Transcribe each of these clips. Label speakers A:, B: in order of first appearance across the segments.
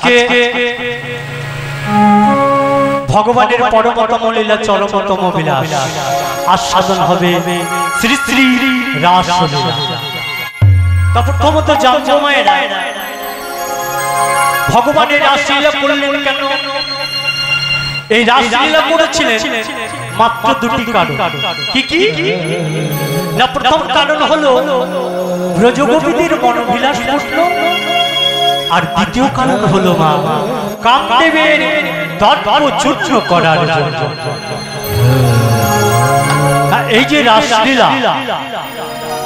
A: আজকে ভগবানের পরমতম লীলা চরমতম বিলাস আস্বাদন হবে শ্রী শ্রী রাসলীলা। প্রথম তো জামজমায়েরা ভগবানের রাসলীলা করলেন কেন? এই রাসলীলা করেছিলেন মাত্র দুটি কারণ। কি কি না? প্রথম কারণ হলো ব্রজগোপীদের মনোবিলাস পূর্ণ, আর দ্বিতীয় কারণ হলো মা কামদেবের দর্প চূর্ণ করার জন্য। এই যে রাসলীলা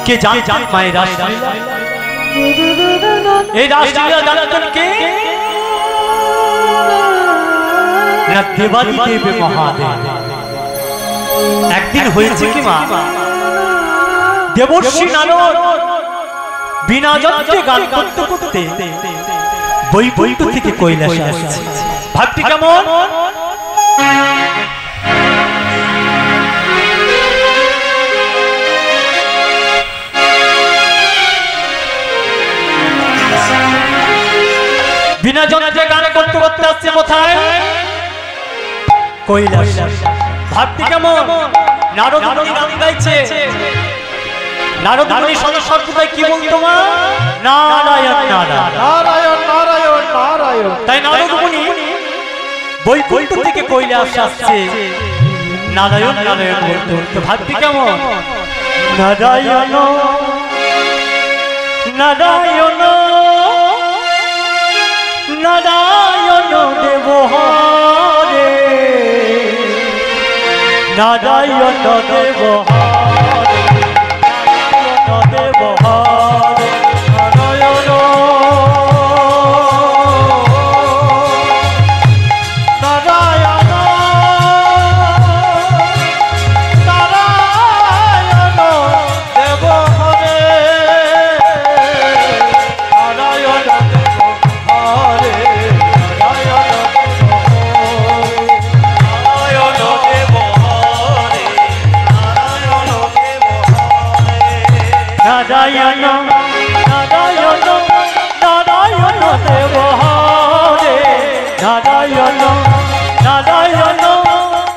A: কে জানেন? মায়ের রাসলীলা, এই রাসলীলা জানেন কে? না দেবাদিদেব মহাদেব। একদিন হয়েছে কি মা, দেবর্ষি নারদ বিনা যন্ত্রে গান করতে করতে বৈকুণ্ঠ থেকে কৈলাসে আসছে। ভাবটি কেমন? বিনা যন্ত্রে গান করতে করতে আসছে কোথায়? কৈলাস। ভাবটি কেমন? নারদ মুনি গান গাইছে। নারদ মুনি সর্বদাই কি বলতো মা? নারায়ণ নারায়ণ নারায়ণ নারায়ণ নারায়ণ। তাই নারদ মুনি বৈকুণ্ঠ থেকে কৈলাসে আসছে নারায়ণ নারায়ণ বলতে বলতে। ভাবটি কেমন? নারায়ণ নারায়ণ নারায়ণ দেব হরে, নারায়ণ দেব হরে, নারায়ণ দেব হরে, নারায়ণ নারায়ণ নারায়ণ দেব হরে, নারায়ণ নারায়ণ নারায়ণ নারায়ণ দেব হরে, নারায়ণ নারায়ণ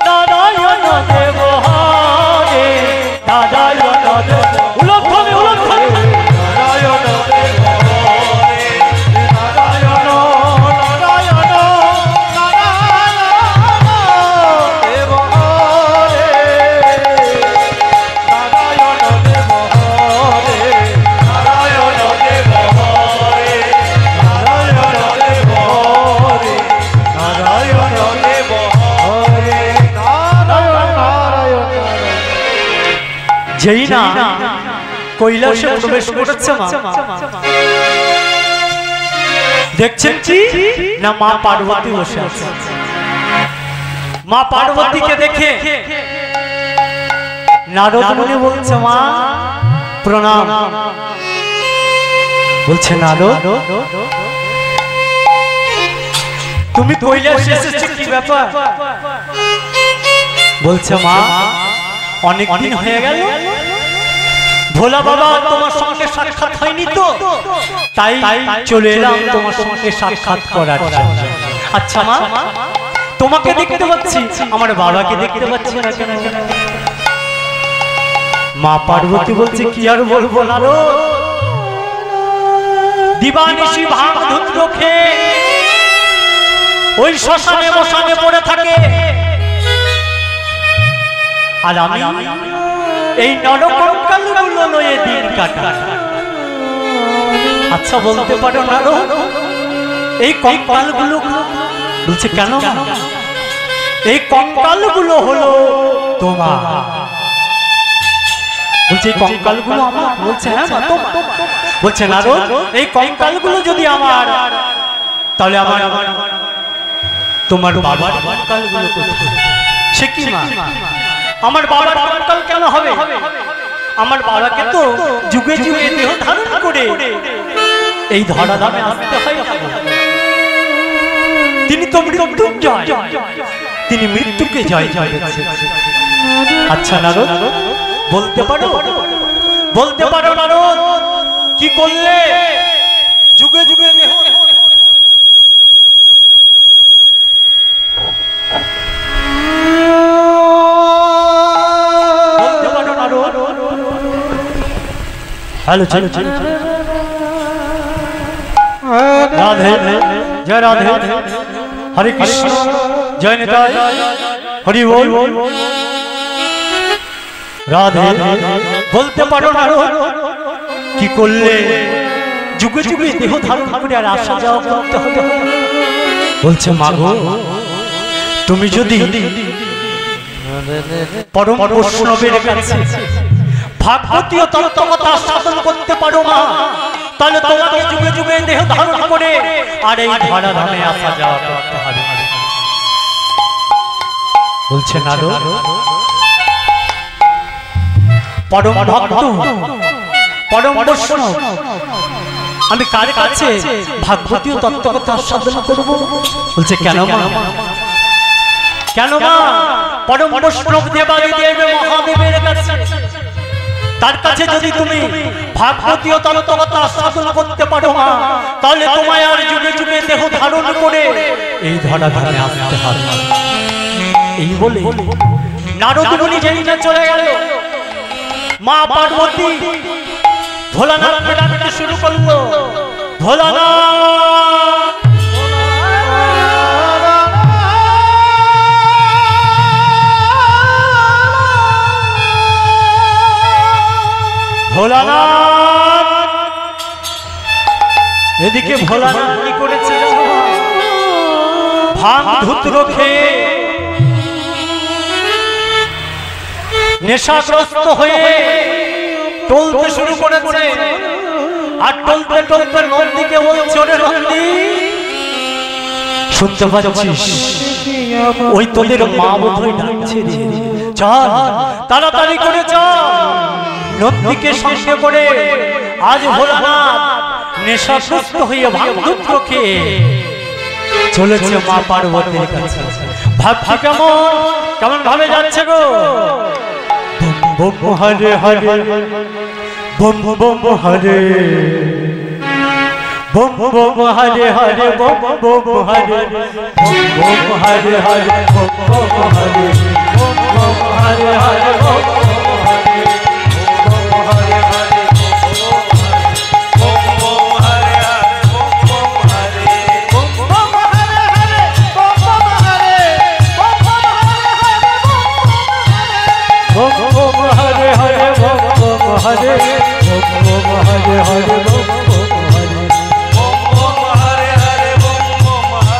A: নারায়ণ দেব হরে, নারায়ণ দেব উলক্ষণে উলক্ষণে নারায়ণ দেব হরে, নারায়ণ নারায়ণ নারায়ণ দেব হরে, নারায়ণ দেব হরে, নারায়ণ দেব হরে, নারায়ণ দেব হরে, নারায়ণ দেব হরে, নারায়ণ নারায়ণ। যেই না কৈলাসে প্রবেশ করেছে মা, দেখছেন কি না মা পার্বতী বসে আছে। মা পার্বতীকে দেখে নারদ মুনি বলছে মা প্রণাম। বলছে নারদ তুমি কৈলাসে এসেছো, কি ব্যাপার? বলছে মা অনেক দিন হয়ে গেল, ভোলা বাবা তোমার সঙ্গে সাক্ষাৎ হয়নি তো, তাই চলে এলাম তোমার সঙ্গে সাক্ষাৎ করার জন্য। আচ্ছা মা তোমাকে দেখতে পাচ্ছি, আমার বাবাকে দেখতে পাচ্ছি না কেন? মা পার্বতী বলছে কি আর বলবো নারদ, দিবানিশি ভাঙ ধুত্র খেয়ে ওই শ্মশানে মশানে পড়ে থাকে, আর আমি এই নরকঙ্কালগুলো লয়ে দিন কাটাই। আচ্ছা বলতে পারো নারদ এই কঙ্কালগুলো? বলছে কেন? এই কঙ্কালগুলো হলো তোমার। বলছে এই কঙ্কালগুলো আমার? বলছে হ্যাঁ তোমার। বলছে নারদ এই কঙ্কালগুলো যদি আমার, তাহলে আমার তোমার বাবার কঙ্কালগুলো কোথায়? সে কি মা আমার বাবার কঙ্কাল কেন হবে? আমার বাবাকে তো যুগে যুগে দেহ ধারণ করে এই ধরা ধামে আসতে হয়। তিনি তো মৃত্যুঞ্জয়, তিনি মৃত্যুকে জয় জয় করেছেন। আচ্ছা নারদ বলতে পারো, বলতে পারো নারদ কি করলে যুগে যুগে দেহ हेलो चलो राधे जय राधे हरे कृष्ण जय निताई हरि बोल राधे बोलते पारो ना কি করলে যুগে যুগে দেহ ধারণ করে আর আসা যাওয়া করতে হবে বলছে মাগো তুমি যদি পরম বৈষ্ণবের কাছে ভাগবতীয় তত্ত্বকথা সাধন করতে পারো মা তাহলে তোমাকে যুগে যুগে দেহ ধারণ করে আর এই ধরা ধামে আসা যাওয়া করতে হবে বলছে নারদ পরম ভক্ত পরম বৈষ্ণব আমি কার কাছে ভাগবতীয় তত্ত্বকথা সাধন করব বলছে কেন মা পরম বৈষ্ণব দেবাদিদেব মহাদেবের কাছে তার কাছে যদি তুমি ভাগবতীয় তত্ত্বকথা সাধন করতে পারো মা তাহলে তোমায় আর যুগে যুগে দেহ ধারণ করে এই ধরা ধামে আসতে হবে এই বলে নারদ মুনি যেদিন চলে গেল মা পার্বতী ভোলানাথকে ডাকতে শুরু করলো ভোলানাথ ভোলানাথ এদিকে ভোলানাথ কি করেছে ভাঙ ধুত্র খেয়ে নেশাগ্রস্ত হয়ে টলতে শুরু করেছে আর টলতে টলতে নন্দীকে বলছে ওরে নন্দী শুনতে পাচ্ছিস ওই তোদের মা বোধহয় ডাকছে চল তাড়াতাড়ি করে চল নন্দীকে সঙ্গে করে আজ ভোলানাথ নেশাগ্রস্ত হয়ে ভাগধূত্র খেয়ে চলেছে মা পার্বতীর কাছে ভাবছি কেমন ভাবে যাচ্ছে গো bomb Hare Hare bomb bomb হরে bomb bomb Hare Hare bomb bomb হরে bomb Hare Hare bomb bomb হরে bomb bomb Hare Hare bomb हरे बम बम हरे हरे बम बम हरे बम बम हरे हरे बम बम हरे बम बम हरे हरे बम बम हरे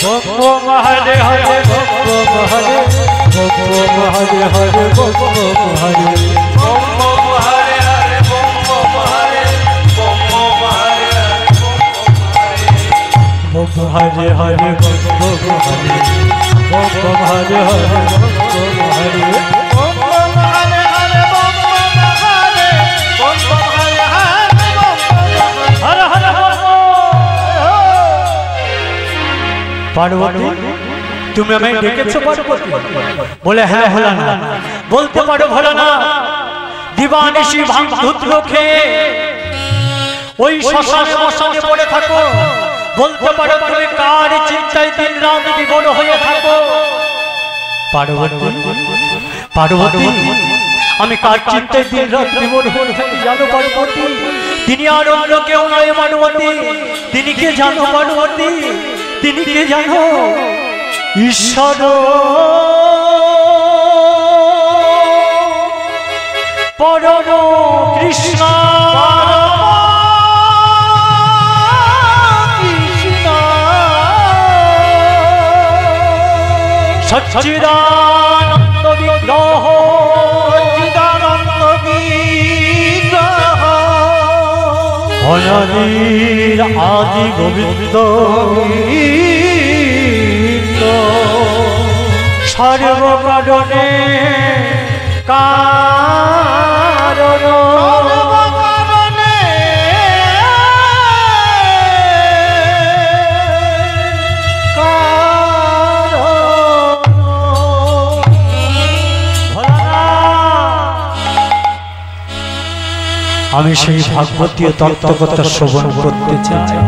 A: बम बम हरे हरे बम बम हरे बम बम हरे बम हरे हरे बम बम हरे बम बम हरे हरे बम बम हरे बम बम हरे हरे बम बम हरे बम बम हरे हरे बम हर हर पार्वती তুমি আমায় ডেকেছো পার্বতী বলে হ্যাঁ ভোলানাথ বলতে পারো ভোলানাথ দিবানিশি ভাগধূত্র খেয়ে ওই শ্মশানে মশানে পড়ে থাকো বলতে পারো তুমি কার চিন্তায় দিন রাত বিভোর হয়ে থাকো পার্বতী আমি কার চিন্তায় দিন রাত বিভোর হয়ে থাকি জানো পার্বতী তিনি আর অন্য কেউ নয় পার্বতী তিনি কে জানো পার্বতী তিনি কে জানো ঈশ্বর পরম কৃষ্ণ সচ্চিদানন্দ বিগ্রহ অনাদির আদি গোবিন্দ সর্বকারণে কারণ আমি সেই ভাগবতীয় তত্ত্বকথা শ্রবণ করতে চাই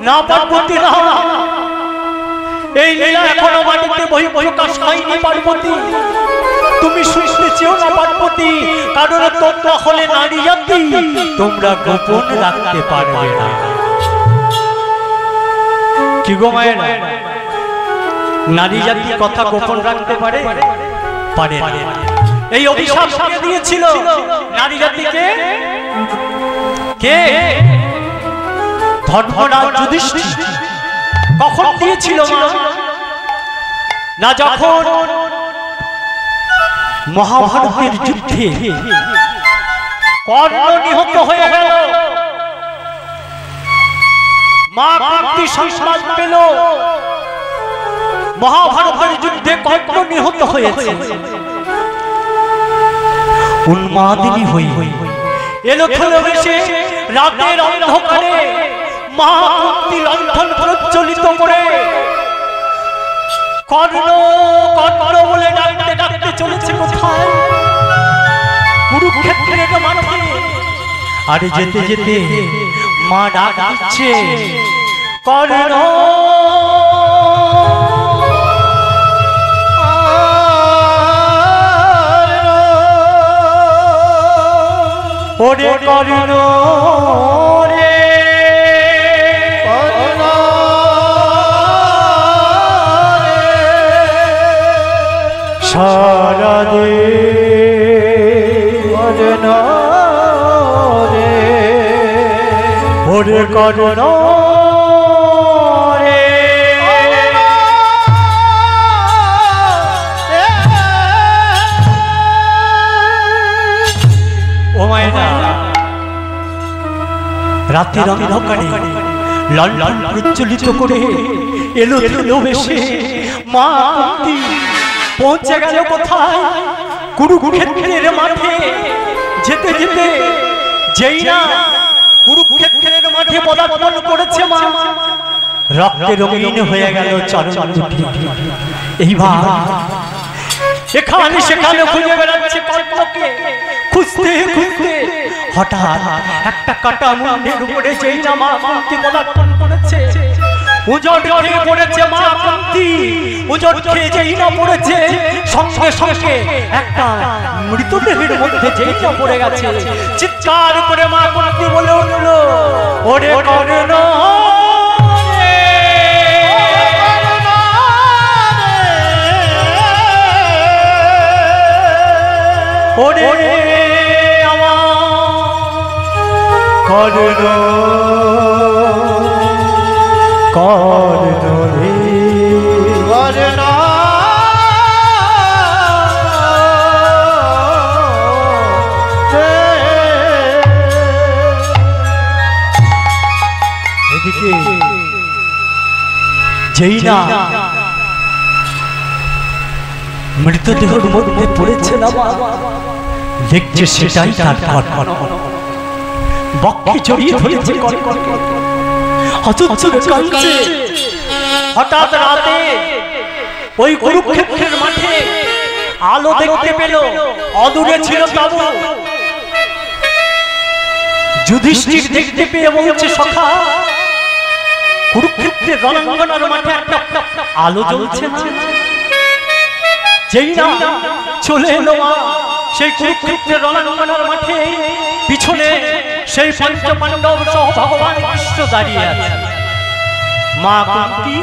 A: না পার্বতী না এই লীলা এখনো মাটিতে বহিঃপ্রকাশ হয়নি পার্বতী তুমি শুনতে চেও না পার্বতী, কারণ তোমরা হলে নারী জাতি, তোমরা গোপন রাখতে পারবে না। কি গো মায়ের, নারী জাতি কথা গোপন রাখতে পারে? পারে না। এই অভিশাপ কে দিয়েছিল নারী জাতিকে? কে? ধর্মরাজ যুধিষ্ঠির। কখন দিয়েছিল মা? না যখন মহাভারতের যুদ্ধে কর্ণ নিহত হয়ে গেল, মা কুন্তি সংবাদ পেল মহাভারতের যুদ্ধে কর্ণ নিহত হয়েছে। উন্মাদিনী হই এলো খেলবেশে রাতের অন্ধকারে মা কুন্তি লণ্ঠন প্রজ্বলিত করে কর্ণ কর্ণ বলে ডাকতে ডাকতে চলেছে কোথায়? কুরুক্ষেত্রের মাঠে। আরে যেতে যেতে মা ডাক দিচ্ছে, কর্ণ ওরে কর্ণ রে, কর্ণ সারা দে কর্ণ রে, ওরে কর্ণ রে। ও মায়েরা, রাতের অন্ধকারে লণ্ঠন প্রজ্বলিত করে এলো এলো বেশে মা কুন্তি পৌঁছে গেল কোথায়? কুরুক্ষেত্রের মাঠে। যেতে যেতে যেই না কুরুক্ষেত্রের মাঠে পদার্পণ করেছে মা, রক্তে রঙিন হয়ে গেল চরণ দুটি। এইবার এখানে সেখানে খুঁজে বেড়াচ্ছে কর্ণকে, খুঁজতে খুঁজতে হঠাৎ একটা কাটা মুন্ডের উপরে যেই না মা কুন্তি পদার্পণ করেছে, উজট খেয়ে পড়েছে মা কুন্তি। উজট খেয়ে যেই না পড়েছে, সঙ্গে সঙ্গে একটা মৃতদেহের মধ্যে যেই না পড়ে গেছে, চিৎকার করে মা কুন্তি বলে উঠল, ওরে কর্ণ ওরে আমার কর্ণ কর্ণ রে, কর্ণ এদিকে যেই না মৃতদেহের মধ্যে পড়েছে না মা, দেখছে সেটাই তার কর্ণ। বক্ষে জড়িয়ে ধরেছে কর্ণ, হতচ্ছলে কাঁদছে। হঠাৎ রাতে ওই কুরুক্ষেত্রের মাঠে আলো দেখতে পেল, অদূরে ছিল তাবু। যুধিষ্ঠির দেখতে পেয়ে বলছে, সখা কুরুক্ষেত্রের রণাঙ্গনার মাঠে একটা আলো জ্বলছে না। যেই না চলে এলো মা সেই কুরুক্ষেত্রের রণাঙ্গনার মাঠে, পিছনে সেই পঞ্চপাণ্ডব সহ ভগবান কৃষ্ণ দাঁড়িয়ে আছে। মা কুন্তি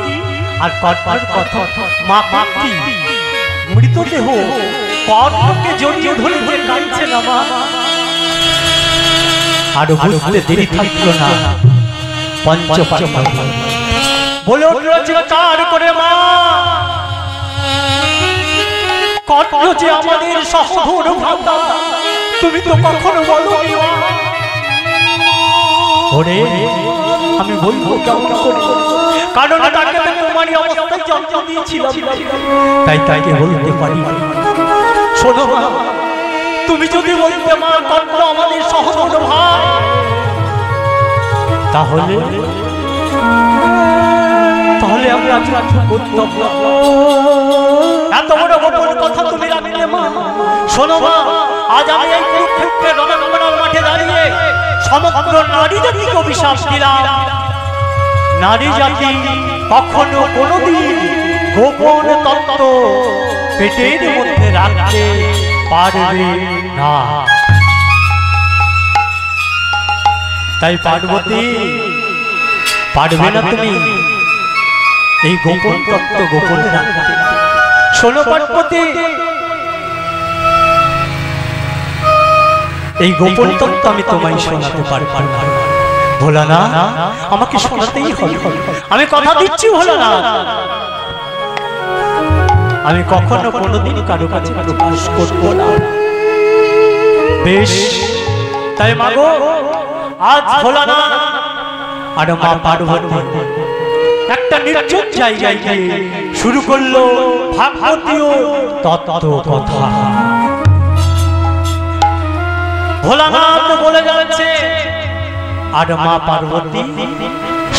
A: আর কর্ণের কথা, মা কুন্তি মৃতদেহ কর্ণকে জড়িয়ে ধরে কাঁদছে না মা। আর বুঝতে দেরি থাকলো না, পঞ্চপাণ্ডব বলে উঠল চিৎকার করে, মা কর্ণ যে আমাদের সহধর ভ্রাতা, তুমি তো কখনো বলোনি। ওরে আমি বলবো কেমন করে, কারণ তাকে তোমারই অবস্থায় জন্ম দিয়েছিলাম, তাই তাকে বলতে পারি। শোনো মা, তুমি যদি বলতে মা কর্ণ আমাদের সহধর ভাই, তাহলে তাহলে আমরা এত বড় গোপন কথা তুমি রাখলে মা। শোনো মা, আজ আমি এই কুরুক্ষেত্রের রণাঙ্গনার মাঠে দাঁড়িয়ে সমগ্র নারী জাতিকে অভিশাপ দিলাম, নারী জাতি কখনো কোনোদিন গোপন তত্ত্ব পেটের মধ্যে রাখতে পারবে না। তাই পার্বতী পারবে না তুমি এই গোপন তত্ত্ব গোপনে রাখতে। শোনো পার্বতী, এই গোপন তত্ত্ব আমি তোমায় শোনাতে পারবো না। ভোলা না, আমাকে শোনাতেই হবে। আমি কথা দিচ্ছি ভোলা না, আমি কখনো কোনোদিন কারো কাছে প্রকাশ করব না। বেশ, তাই মাগো আজ ভোলা না আর মা পার্বতী একটা নির্জন জায়গায় গিয়ে শুরু করলো ভাগবতীয় তত্ত্ব কথা। ভোলানাথ বলে যাচ্ছে আর মা পার্বতী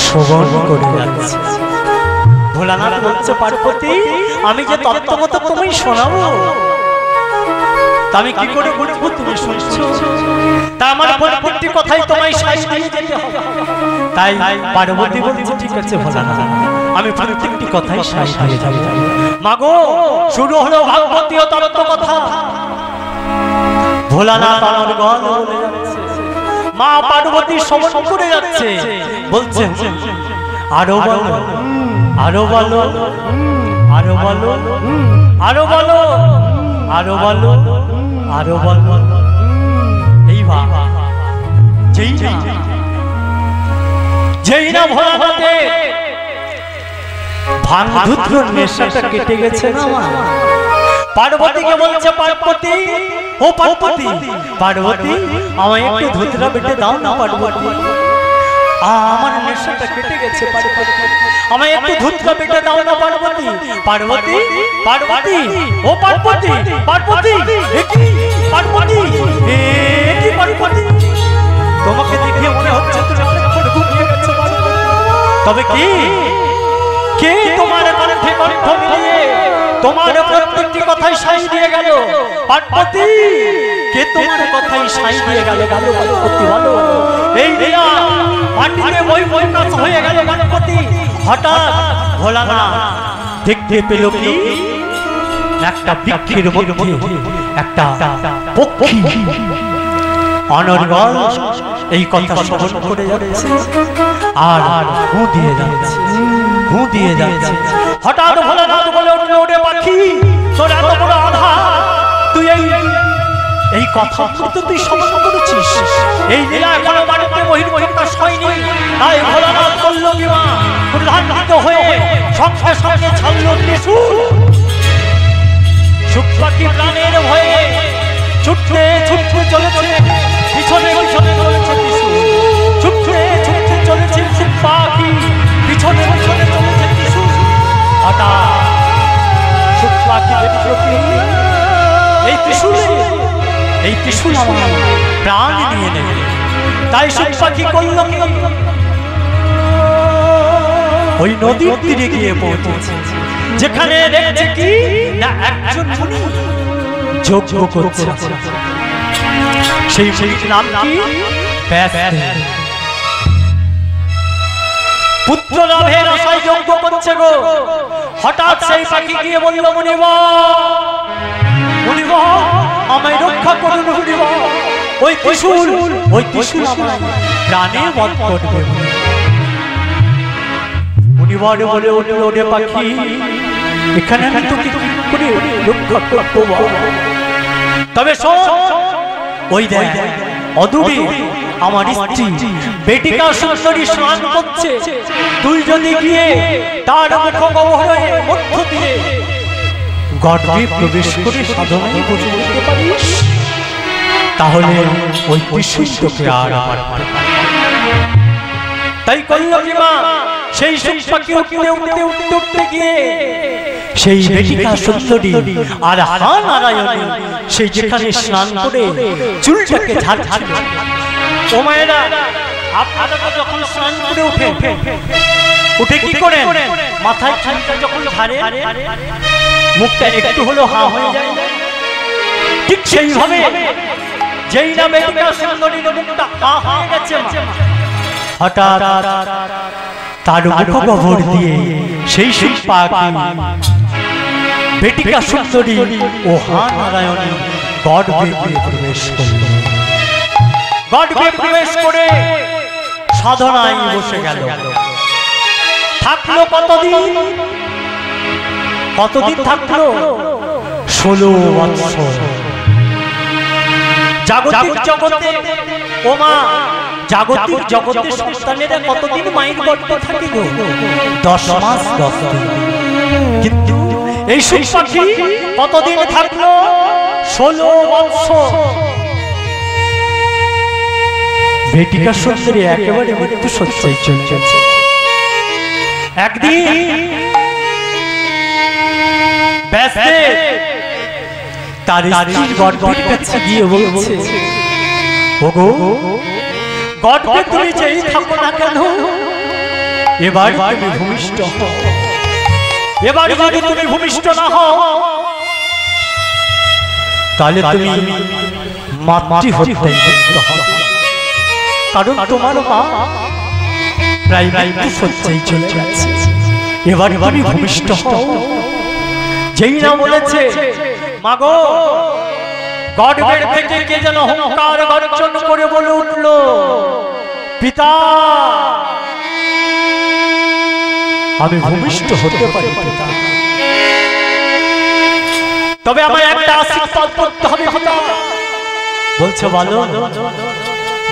A: শ্রবণ করে যাচ্ছে। ভোলানাথ বলছে পার্বতী, আমি যে তত্ত্ব কথা তোমায় শোনাবো তা আমি কি করে বুঝবো তুমি শুনছো? তা আমার প্রত্যেকটি কথাই তোমায় সাই দিয়ে যেতে হবে। তাই পার্বতী বলছে ঠিক আছে ভোলানাথ, আমি প্রত্যেকটি কথাই সাই দিয়ে যাব। মাগো শুরু হলো ভাগবতীয় তত্ত্ব কথা। ভোলানাথ আমার গল বলে যাচ্ছে, মা পার্বতী শ্রবণ করে যাচ্ছে, বলছে আরো বলো, আরো বলো, আরো বলো, আরো বলো, আরো বলো, আরো বলো। এইবার যেই না ভোলানাথে ভাঙধুত্র নেশাটা কেটে গেছে না, পার্বতীকে বলছে পার্বতী, ও পার্বতী, পার্বতী আমায় একটু ধুতরা বেটে দাও না পার্বতী, আমার নেশাটা কেটে গেছে পার্বতী, আমায় একটু ধুতরা বেটে দাও না পার্বতী, পার্বতী, পার্বতী, ও পার্বতী, পার্বতী, একি পার্বতী, একি পার্বতী, তোমাকে দেখে মনে হচ্ছে তুমি অনেকক্ষণ ঘুমিয়ে গেছো পার্বতী। তবে কি কে তোমার কণ্ঠে কণ্ঠ মিলিয়ে তোমার প্রত্যেকটি কথাই সাই দিয়ে গেল পার্বতী? কে তোমার কথাই সাই দিয়ে গেল? পার্বতী বলো। এই দিয়া মাটিতে বই বই কাজ হয়ে গেল পার্বতী। হঠাৎ ভোলানাথ দেখতে পেল কি একটা বৃক্ষের মধ্যে একটা পক্ষী অনর্গল এই কথা শ্রবণ করে যাচ্ছে আর হু দিয়ে যাচ্ছে, হু দিয়ে যাচ্ছে। হঠাৎ ভোলানাথ বলে উঠল, ওরে পাখি, তোর এত বড় আধা, তুই এই কথা তো তুই শ্রবণ করেছিস? এই লীলা এখনো বাড়িতে বহির্প্রকাশ হয়নি। তাই ভোলানাথ বলল কি মা, প্রধানিত হয়ে সঙ্গে সঙ্গে ছাড়ল ত্রিশূল। সুখ পাখি প্রাণের ভয়ে ছুটতে ছুটতে চলেছে, পিছনে পিছনে চলেছে ত্রিশূল। ছুটতে ছুটতে চলেছে সুখ পাখি, পিছনে পিছনে চলেছে ত্রিশূল। হঠাৎ সুখ পাখি দেখল কি এই ত্রিশূল আমার প্রাণ নিয়ে নেবে। তাই সুখ পাখি করল কি, ওই নদীর তীরে গিয়ে পৌঁছেছে, যেখানে দেখছে কি না একজন মুনি যজ্ঞ করছে। সেই মুনির নাম কি? ব্যাসদেব। পুত্র লাভের আশায় যজ্ঞ করছে গো। হঠাৎ সেই পাখি গিয়ে বলল, মুনিবা, মুনিবা আমায় রক্ষা করুন মুনিবা, ওই ত্রিশূল আমায় প্রাণে বধ করবে। মুনিবা বলে উঠল, ওরে পাখি, এখানে আমি তোকে কি করে রক্ষা করব? তবে শোন, ওই দেখ অদূরে আমার স্ত্রী বেটিকা সুন্দরী স্নান করছে, তুই যদি গিয়ে তার মুখ গহ্বরের মধ্য দিয়ে গর্ভে প্রবেশ করে সাধনায় বসে যেতে পারিস, তাহলে ওই ত্রিশূল তোকে আর মারতে পারবে না। তাই করল কি মা, সেই সুখ পাখি উঠতে উঠতে উঠতে উঠতে গিয়ে সেই বেটিকা সুন্দরী আর হা নারায়ণী সেই যেখানে স্নান করে চুলটাকে ঝাড়ছিল। ও মায়েরা, আপনারা যখন স্নান করে উঠে কি করেন? মাথায় চুলটা যখন ঝাড়ে মুখটা একটু হলো হা হয়ে যায়। ঠিক সেইভাবে যেই না বেটিকা সুন্দরীর মুখটা হা হয়ে গেছে, হঠাৎ তার মুখ গহ্বর দিয়ে সেই সুখ পাখি বেটিকা সুন্দরী ও নারায়ণী গর্ভে প্রবেশ করল। গর্ভে প্রবেশ করে সাধনায় বসে গেল। থাকলো কতদিন? কতদিন থাকলো? 16 বৎসর। জাগতিক জগতে ও মা, জাগতিক জগতে সন্তানেরা কতদিন মায়ের গর্ভে থাকে গো? 10 মাস 10 দিন। কিন্তু এই সুখ পাখি কতদিন থাকলো? 16 বৎসর। বেটিকা সুন্দরী একেবারে মৃত্যু শয্যায় চলছে। একদিন ব্যাসদেব তার স্ত্রীর গর্ভের কাছে গিয়ে বলছে, ওগো গর্ভে তুমি যেই থাকো না কেন, এবার তুমি ভূমিষ্ঠ হও। এবার যদি তুমি ভূমিষ্ঠ না হও তাহলে তুমি মাতৃ হত্যায় যুক্ত হবে। কারণ তোমার মা প্রায় মৃত্যু শয্যায় চলে যাচ্ছে। এবার তুমি ভূমিষ্ঠ হও। যেই না বলেছে, মাগো গর্ভের থেকে কে যেন হুঙ্কার গর্জন করে বলে উঠল, পিতা আমি ভূমিষ্ঠ হতে পারি পিতা, তবে আমার একটা আশীর্বাদ করতে হবে পিতা। বলছে বলো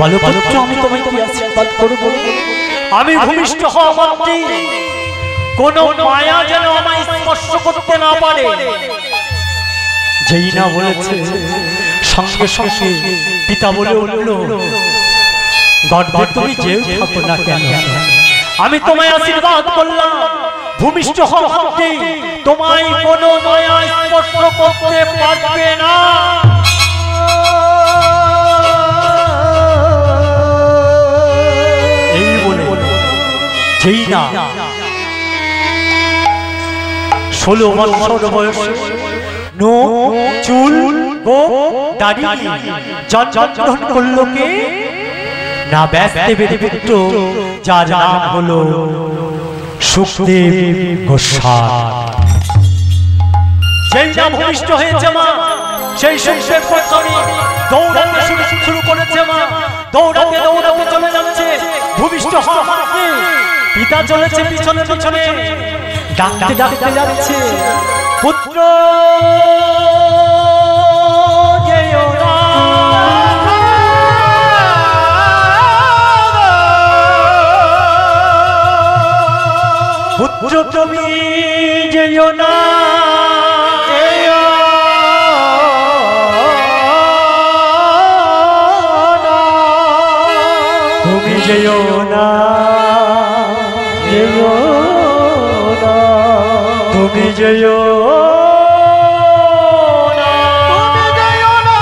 A: বলো পুত্র, আমি তোমায় কি আশীর্বাদ করব? আমি ভূমিষ্ঠ হওয়া মাত্রই কোন মায়া যেন আমায় স্পর্শ করতে না পারে। যেই না বলেছে সঙ্গে সঙ্গে পিতা বলে উঠল, গর্ভে তুমি যেও থাকো না কেন, আমি তোমায় আশীর্বাদ করলাম, ভূমিষ্ঠ হওয়া মাত্রই তোমায় কোন মায়া স্পর্শ করতে পারবে না। এই বলে যেই না 16 বছর বয়সে নো চুল গো দাড়ি জন্ম করলো কে না ব্যাসদেবের পুত্র, যার নাম হলো সুখদেব গোস্বামী। যেই না ভূমিষ্ঠ হয়েছে মা, সেই সুখদেব গোস্বামী দৌড়াতে শুরু করেছে। মা দৌড়াতে দৌড়াতে চলে যাচ্ছে। ভূমিষ্ঠ হওয়া মাত্রই পিতা চলেছে পিছনে পিছনে, ডাকতে ডাকতে যাচ্ছে, পুত্র যেও না, পুত্র তুমি যেও না, তুমি যেও না, যেও না, তুমি যেও না, তুমি যেও না।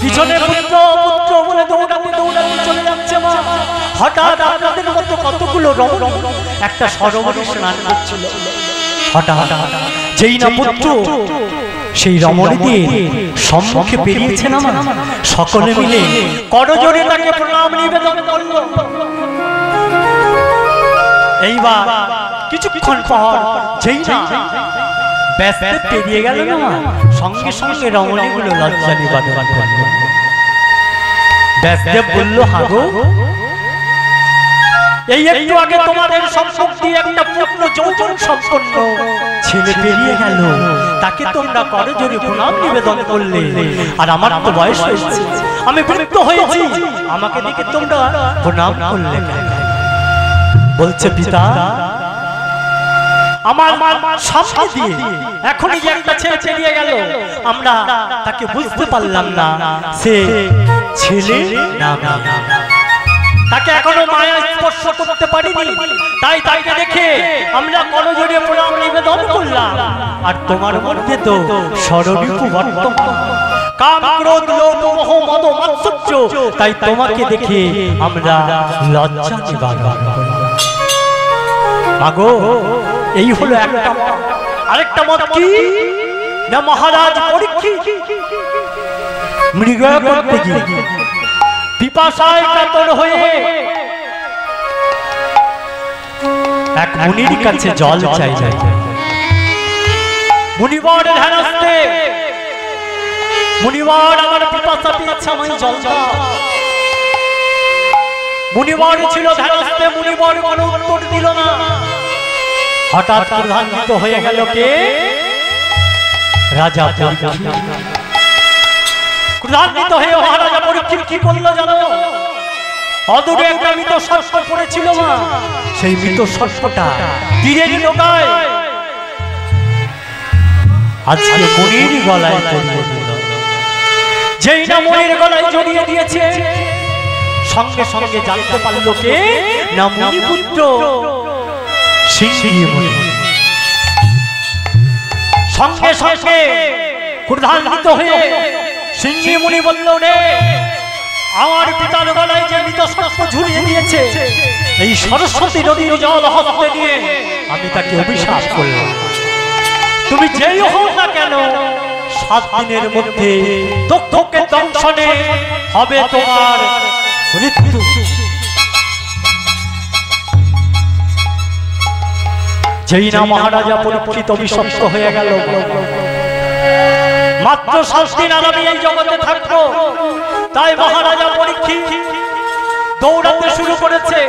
A: পিছনে পুত্র পুত্র বলে দৌড়াতে দৌড়াতে চলে যাচ্ছে মা। হঠাৎ আপনাদের মতো কতগুলো রমণী একটা সরোবরে স্নান করছিল। হঠাৎ যেই না পুত্র সেই রমণীদের সম্মুখে পেরিয়েছে না, সকলে মিলে করজোড়ে তাকে প্রণাম নিবেদন করল। এইবার কিছুক্ষণ পর যেই না ব্যাসদেব পেরিয়ে গেল না, সঙ্গে সঙ্গে রমণীগুলো লজ্জা নিবারণ করল। ব্যাসদেব বলল, হাগো এই একটু আগে তোমাদের সম্পত্তি একটা পূর্ণ যৌবন সম্পন্ন ছেলে পেরিয়ে গেল, তাকে তোমরা করজোড়ে প্রণাম নিবেদন করলে, আর আমার তো বয়স হয়েছে, আমি বৃদ্ধ হয়েছি, আমাকে দেখে তোমরা প্রণাম করলে কেন? বলছে পিতা, আমার সামনে দিয়ে এখনই যে একটা ছেলে পেরিয়ে গেল, আমরা তাকে বুঝতে পারলাম না সে ছেলে না মেয়ে, তাকে এখনো মায়া স্পর্শ করতে পারিনি, তাই তাকে দেখে আমরা করজোড়ে প্রণাম নিবেদন করলাম। আর তোমার মধ্যে তো ষড়রিপু বর্তমান, কাম ক্রোধ লোভ মোহ মদ মাৎসর্য, তাই তোমাকে দেখে আমরা লজ্জা নিবারণ করলাম। মাগো এই হলো একটা মত। আরেকটা মত কি না, মহারাজ পরীক্ষিত মৃগ করতে গিয়ে পিপাসায় কাতর হয়ে এক মুনির কাছে জল চাইলেন। মুনিবর ধ্যানস্থে, মুনিবর আমার পিপাসা পেয়েছে, আমায় জল দাও। মুনিবর ছিল ধ্যানস্থে, মুনিবর কোনো উত্তর দিল না। হঠাৎ ক্রোধান্বিত হয়ে গেল কে? রাজা পরীক্ষিত। ক্রোধান্বিত হয়ে মহারাজা পরীক্ষিত কি করলো জানো? অদূরে একটা মৃত সর্প পড়েছিল না, সেই মৃত সর্পটা তীরের নৌকায় আজকে মুনির গলায় পরিয়ে দিল। যেই না মুনির গলায় জড়িয়ে দিয়েছে, সঙ্গে সঙ্গে জানতে পারল কে? না মুনিপুত্র সিংহী মুনি। সঙ্গে সঙ্গে ক্রোধান্বিত হয়ে সিংহী মুনি বলল, রে আমার পিতার গলায় যে মৃত সর্প ঝুলিয়ে দিয়েছে, এই সরস্বতী নদীর জল হস্তে নিয়ে আমি তাকে অভিশাপ করলাম। তুমি যেই হও না কেন, 7 দিনের মধ্যে দক্ষকে দংশনে হবে তোমার মৃত্যু। যেই না মহারাজা পরীক্ষিত অভিশপ্ত হয়ে গেল, মাত্র 7 দিন আর আমি এই জগতে থাকবো। তাই মহারাজা পরীক্ষিত দৌড়াতে শুরু করেছে।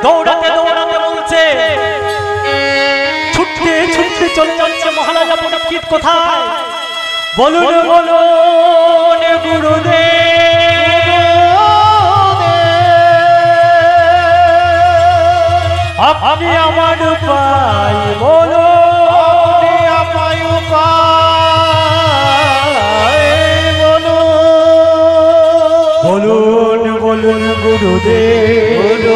A: দৌড়াতে দৌড়াতে বলছে, ছুটতে ছুটতে চলে যাচ্ছে। মহারাজা পরীক্ষিত কোথায়? বলুন বলুন গুরুদেব, আপনি আমার উপায় বলো, আমায় উপায় বলো। বলুন বলুন গুরুদেব,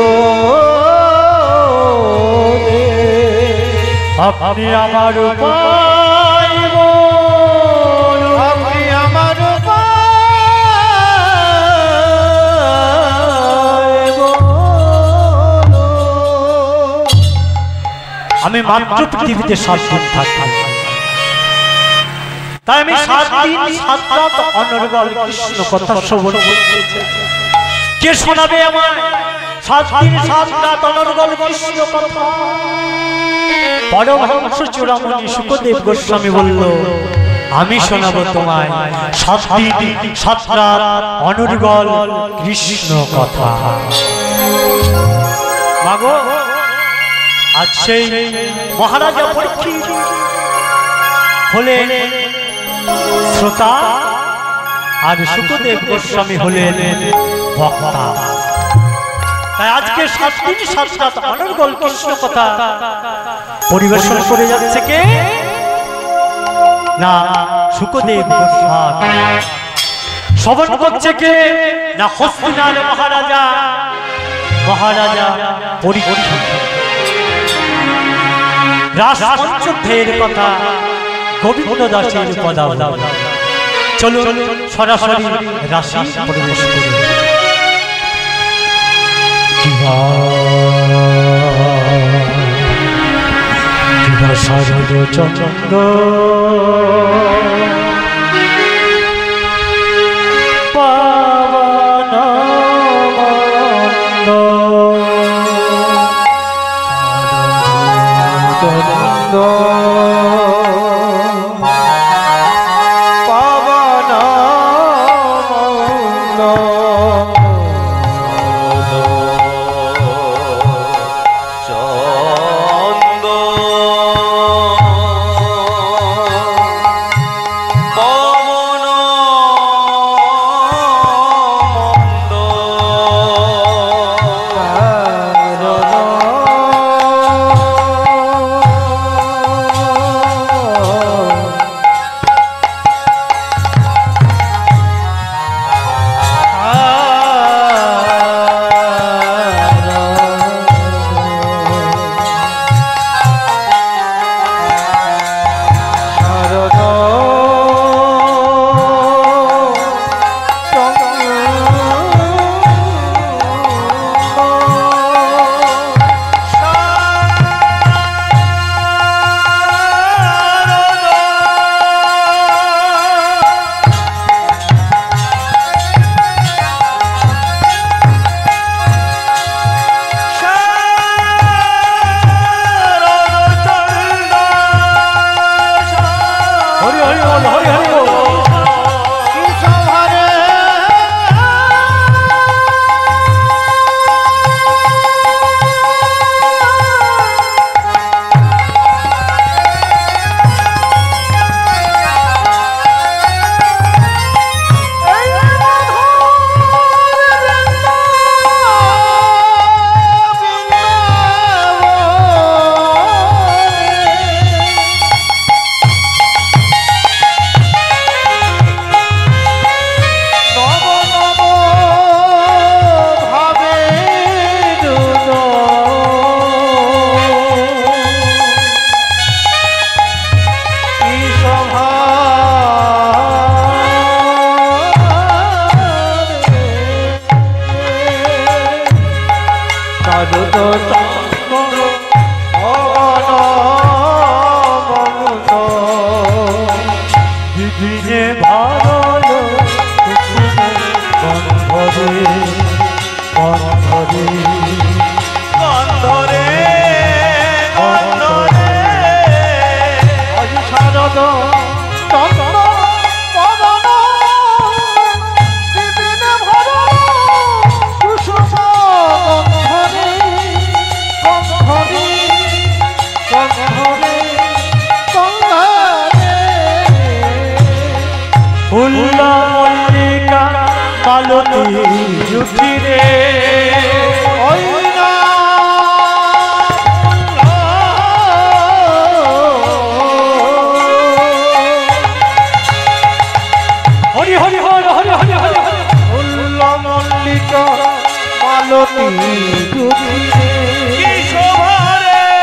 A: আপনি আমার উপায় বলো, আপনি আমার উপায় বলো। আমি মাত্র পৃথিবীতে 7 দিন থাকতাম, তাই আমি 7 দিন 7 রাত অনর্গল কৃষ্ণ কথা শ্রবণ করতে চাই। কে শোনাবে আমায় 7 দিন 7 রাত অনর্গল কৃষ্ণ কথা? পরমহংস চূড়ামণি শুকদেব গোস্বামী বলল, আমি শোনাবো তোমায় 7 দিন 7 রাত অনর্গল কৃষ্ণ কথা। মাগো, আজ সেই মহারাজা পরীক্ষিত হলেন শ্রোতা, আর শুকদেব গোস্বামী হলেন বক্তা। তাই আজকে 7 দিন 7 রাত অনর্গল কৃষ্ণ কথা পরিবেশন করে যাচ্ছে কে? না শুকদেব গোস্বামী। শ্রবণ করছে কে? না হস্তিনার মহারাজা, মহারাজা পরীক্ষিত। রাস পঞ্চমের কথা গোবিন্দ দাসের পদাবলী। চলুন সরাসরি রাশি পরিবেশ করি। শারদ চন্দ্র পাবন চন্দ্র দিনে ভালো বন্ধরে বন্ধরে বন্ধরে বন্ধরে আজি শারদ চন্দ্র পবন দিনে ভালো কুসুম বন্ধরে বন্ধরে বন্ধরে ফুল্লা মল্লিকা মালতী জুটি রে হরি হরি হরি হরি হরি হরি ফুল্লা মল্লিকা মালতী জুটি রে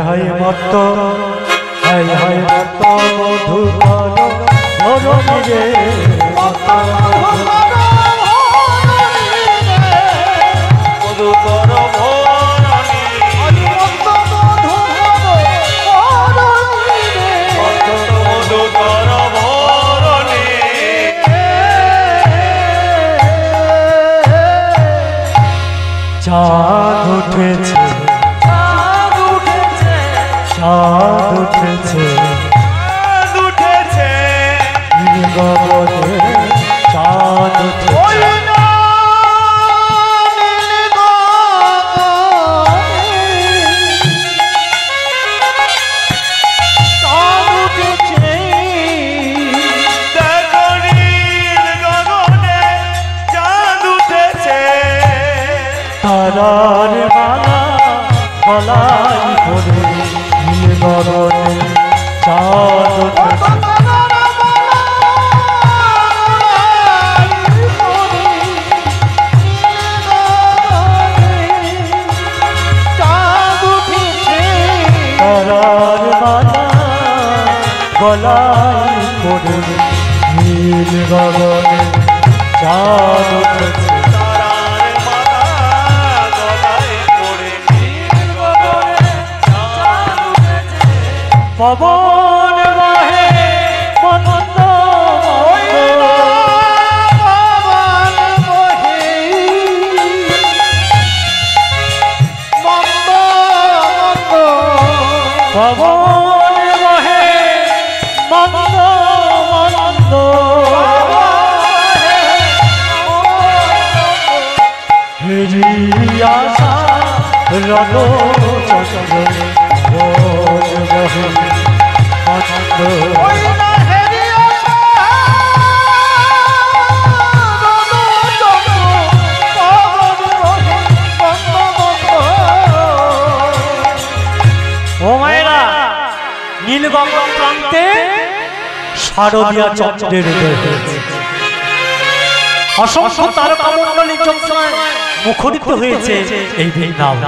A: হায় মত হায় হায় মত মধুকর ধরণী রে মধুকর চাঁদ উঠেছে চাঁদ উঠেছে চাঁদ উঠেছে চাঁদ উঠেছে গগনে চাঁদ উঠেছে তারার মালা গলায় পড়ে নীল গগনে চাঁদ উঠেছে তারার মালা গলায় পড়ে নীল গগনে চাঁদ উঠেছে পবন বহে মন্দ পবন বহে মন্দ পবন বহে মন্দ মন্দ হেরি আশা রণ চন্দ্র নীলগঙ্গা প্রান্তে শারদীয়া চন্দ্রের উদয় হয়েছে অসংখ্য তারকামণ্ডলী চমৎকার মুখরিত হয়েছে এই বৃন্দাবন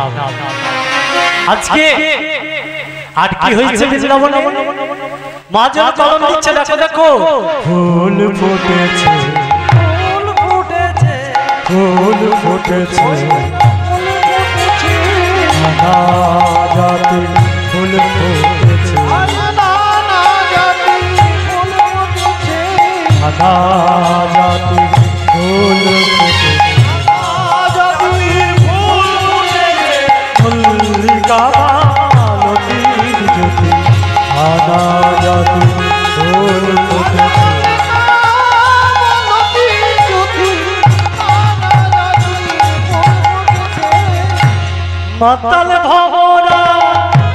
A: আজকে আর কি হয়েছে বৃন্দাবনে মা যেন কলম দিচ্ছে দেখো দেখো ফুল ফুটেছে ফুল ফুটেছে ফুল ফুটেছে নানা জাতি ফুল ফুটেছে নানা জাতি ফুল ফুটেছে নানা জাতি ফুল ফুটেছে নানা জাতি ফুল ফুটেছে মল্লিকা মালতীর জ্যোতি নানা জাতি ফুল ফুটেছে মাতাল ভবরা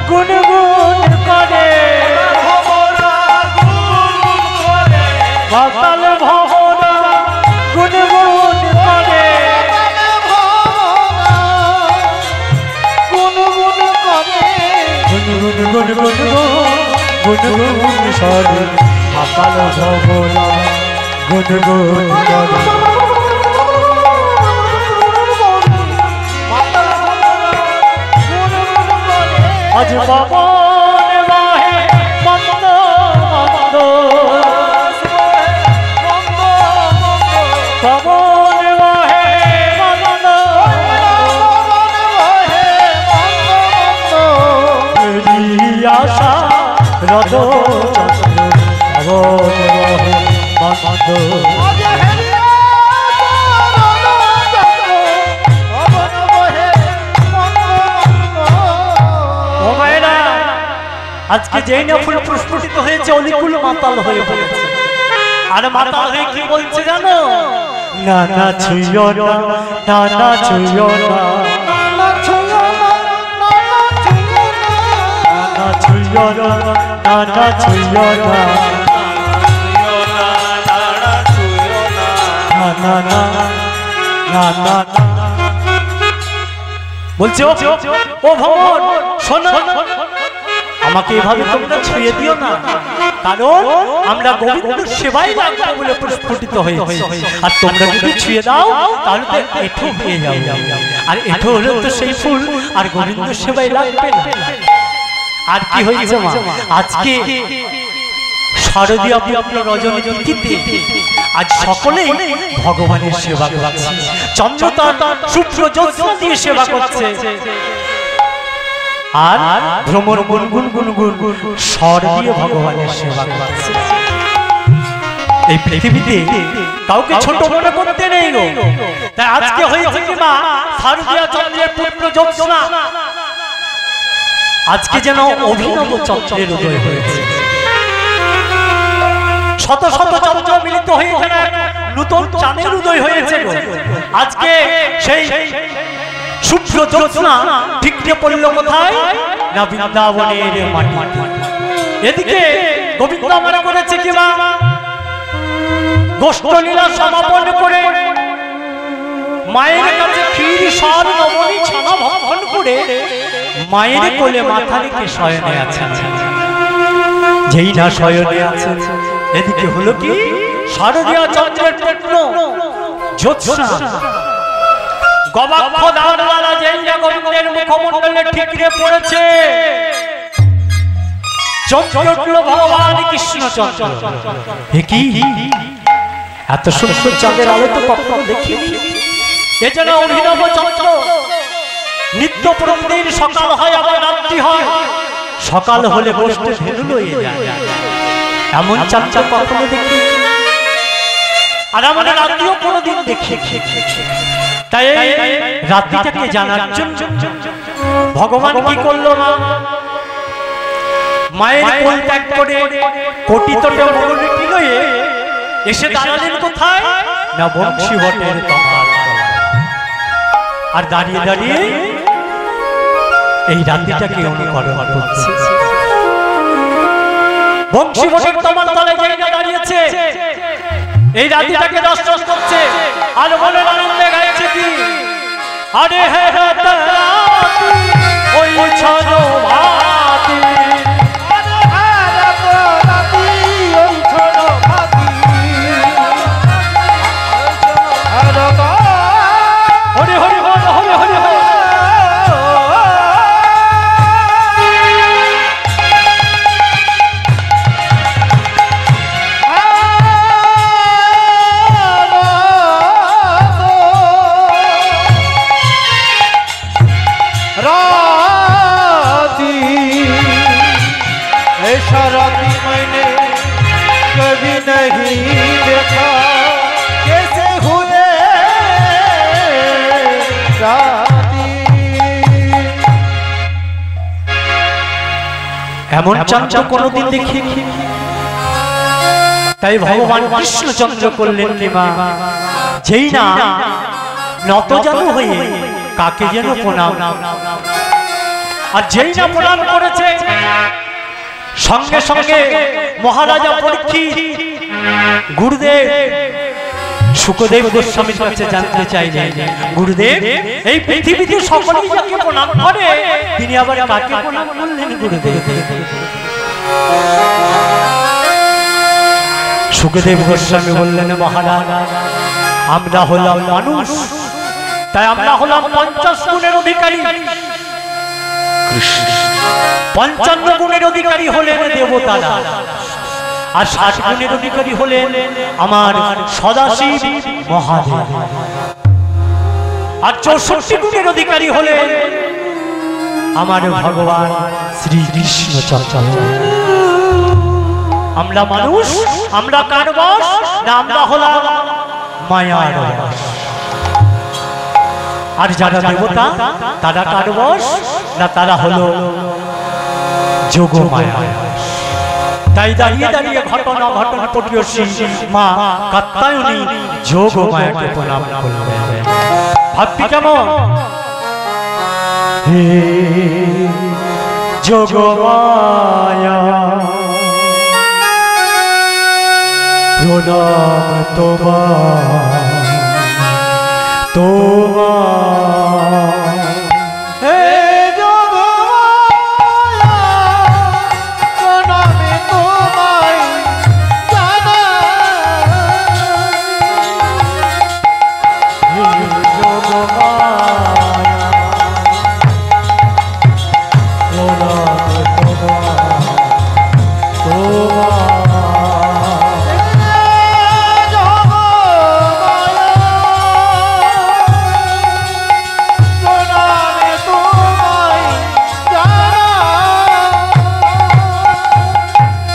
A: গুনগুন করে মাতাল ভবরা গুনগুন করে গুনগুন করে গুনগুন গুনগুন গুনগুন সরে মাতাল ভবরা গুনগুন করে আজ পবন বাহে মন্দ মন্দ পবন বাহে মন্দ আশা রদ পবন বাহে মন্দ আজকে যেই না ফুল প্রস্ফুটিত হয়েছে অলিকুল মাতাল হয়ে পড়েছে আর মাতাল হয়ে কি বলছে জানো না না ছুঁয়ো না না না ছুঁয়ো না না ছুঁয়ো না না ছুঁয়ো না না না ছুঁয়ো না না না না না বলছে ও ভ্রমণ শোনো আমাকে এভাবে তোমরা ছুঁয়ে দিও না কারণ আমরা গোবিন্দ সেবাই লাগবে বলে প্রস্ফুটিত হয়েছে আর তোমরা যদি ছুঁয়ে দাও তাহলে তো এঠো হয়ে যাবে আর এঠো হলে তো সেই ফুল আর গোবিন্দ সেবাই লাগবে না আর কি হয়েছে মা আজকে শারদীয় বিপ্লব রজনী তিথিতে আজ সকলেই ভগবানের সেবা করছে চন্দ্র তার শুভ্র জ্যোৎস্না দিয়ে সেবা করছে আর ভ্রমর গুনগুন গুনগুন স্বর দিয়ে ভগবানের সেবা করছে এই পৃথিবীতে কাউকে ছোট মনে করতে নেই গো তাই আজকে হয়েছে কি মা শারদীয় চন্দ্রের পুত্র জ্যোৎস্না আজকে যেন অভিনব চন্দ্রের উদয় হয়েছে শত শত চন্দ্র মিলিত হয়ে যেন নতুন চাঁদের উদয় হয়েছে আজকে সেই শুভ্র জ্যোৎস্না ঠিকরে পড়ল কোথায় না বৃন্দাবনের মাটি এদিকে গোবিন্দ আমরা করেছে কি মা গোষ্ঠ লীলা সমাপন করে মায়ের কাছে ক্ষীর সার নবনী ছানা ভক্ষণ করে মায়ের কোলে মাথা রেখে শয়নে আছেন যেই না শয়নে আছেন এদিকে হলো কি শারদীয় চন্দ্রের পুত্র জ্যোৎস্না গবাক্ষ দানওয়ালা যেই না গোবিন্দের মুখমণ্ডলে ঠিকরে পড়েছে চন্দ্রগুলো ভগবান কৃষ্ণচন্দ্র কি এত সুন্দর চাঁদের আলো তো কখনো দেখিনি এছাড়া অভিনব চন্দ্র নিত্য প্রতিদিন সকাল হয় আবার রাত্রি হয় সকাল হলে বসতে ধেনু লয়ে যায় এমন চাঁদ কখনো দেখি আর আমরা রাত্রিও কোনোদিন দেখি তাই রাত্রিটাকে জানার জন্য ভগবান কি করলো মা মায়ের কোল ত্যাগ করে কোটি তোটে মরুটি লয়ে এসে দাঁড়ালেন কোথায় না বংশী বটের তলায় আর দাঁড়িয়ে দাঁড়িয়ে এই রাত্রিটাকে অনুকরণ করছে বংশী বটের তলায় যেই দাঁড়িয়েছে এই রাত্রিটাকে দর্শন করছে আর বলে আনন্দে গাইছে কি আরে হে হে ওই ছনো ভাতি হরি হরি হরি হরি হরি এমন চাঁদ কোনদিন দেখি তাই ভগবান কৃষ্ণচন্দ্র করলেন মা যেই না নত যেন হয়ে কাকে যেন প্রণাম আর যেই না প্রণাম করেছে সঙ্গে সঙ্গে মহারাজা পরীক্ষিত গুরুদেব শুকদেব গোস্বামীর কাছে জানতে চাইলেন, গুরুদেব এই পৃথিবীতে সকলেই যাকে প্রণাম করে তিনি আবার কাকে প্রণাম করলেন গুরুদেব? শুকদেব গোস্বামী বললেন, মহারাজ আমরা হলাম মানুষ, তাই আমরা হলাম 50 গুণের অধিকারী, 55 গুণের অধিকারী হলেন দেবতারা, আর 60 গুণের অধিকারী হলেন আমার সদাশিব মহাদেব, আর 64 গুণের অধিকারী হলেন আমার ভগবান শ্রীকৃষ্ণ চৈতন্য। আমরা মানুষ, আমরা কার বশ? না আমরা হলাম মায়ার বশ। আর যারা দেবতা তারা কার বশ? না তারা হলো যোগমায়া। তাই দাঁড়িয়ে দাঁড়িয়ে ঘটনা ঘটনা পটীয়সী মা কাত্যায়নী যোগমায়াকে প্রণাম করলেন। ভাবটি কেমন? হে যোগমায়া প্রণাম তোমার, তোমার হে যোগমায়া প্রণামে তোমায় জানাই,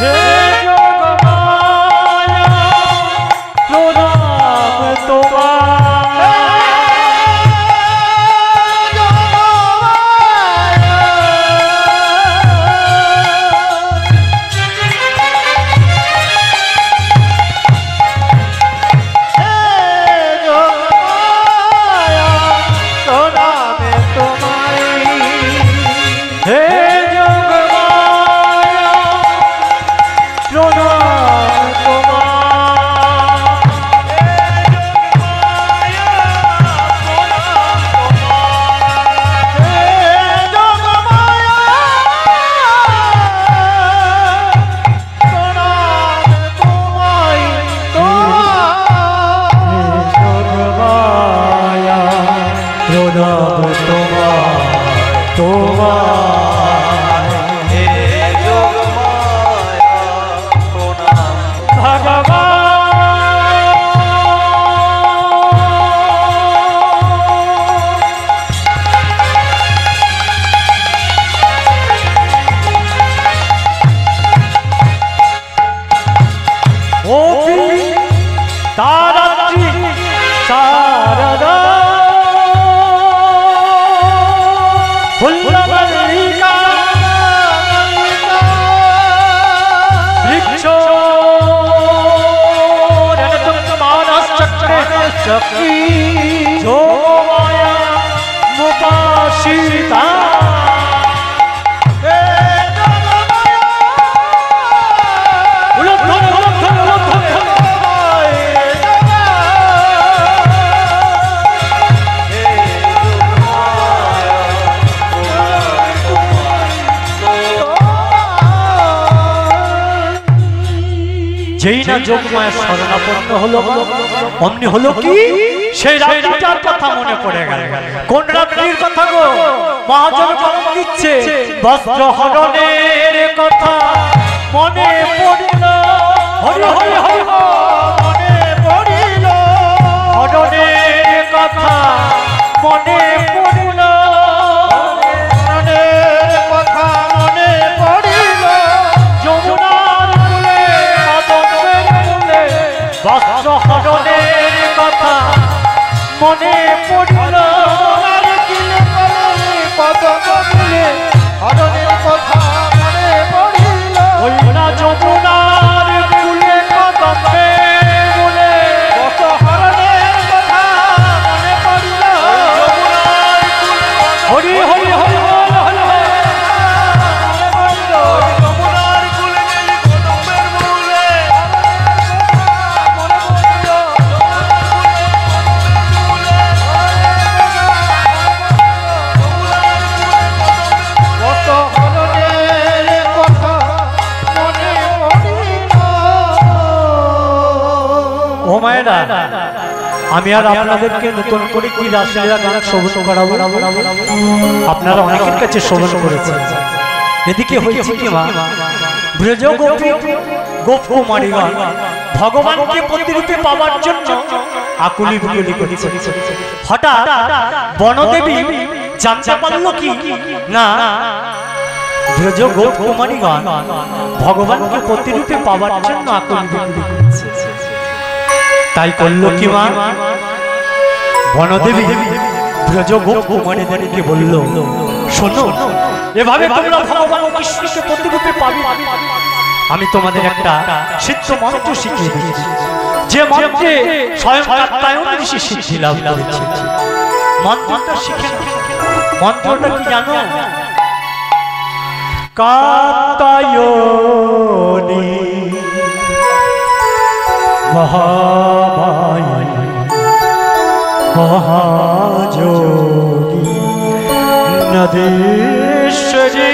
A: হে যোগমায়া প্রণাম তোমার, তোমার যোগমায়া মুপাসিতা, যেই না যোগমায়া শরণাপন্ন হলো অমনি হলো কি সেই রাত্রিটার কথা মনে পড়ে গেল। কোন রাত্রির কথা গো? মহাজন বলন দিচ্ছে বস্ত্র হরণের কথা মনে পড়িল, হরি হরি হরি মনে পড়িল, হরণের কথা মনে পড়িল, হরণের কথা মনে পড়িল, যমুনার কূলে কদমের মূলে বস্ত্র হরণের কথা মনে পড়িল, হরণের কথা মনে পড়িল, ওই না যমুনার কূলে কদমের মূলে হরণের কথা মনে পড়িল, হরি হরি হরি হরি মায়েরা, আমি আর আপনাদেরকে নতুন করে কি রাসলীলা গান শ্রবণ করাবো? আপনারা অনেকের কাছে শ্রবণ করেছেন। এদিকে হয়েছে কি মা, ব্রজ গোপী গোপকুমারীগণ ভগবানকে প্রতিরূপে পাওয়ার জন্য আকুলি বিকুলি করেছে। হঠাৎ বনদেবী জানতে পারলো কি না, ব্রজ গোপকুমারীগণ ভগবানকে প্রতিরূপে পাওয়ার জন্য আকুলি বিকুলি করেছে। তাই করলো কি মা, বনদেবী ব্রজ গোপকুমারীদেরকে বলল, শোনো, এভাবে তোমরা ভগবান কৃষ্ণকে প্রতিরূপে পাবে, আমি তোমাদের একটা সিদ্ধ মন্ত্র শিখিয়ে দিচ্ছি, যে মন্ত্রে স্বয়ং কাত্যায়ন ঋষি সিদ্ধি লাভ করেছে। মন্ত্রটা শিখে নাও। মন্ত্রটা কি জানো? কাত্যায়নি মহামায়া মহাযোগী নদেশ্বরী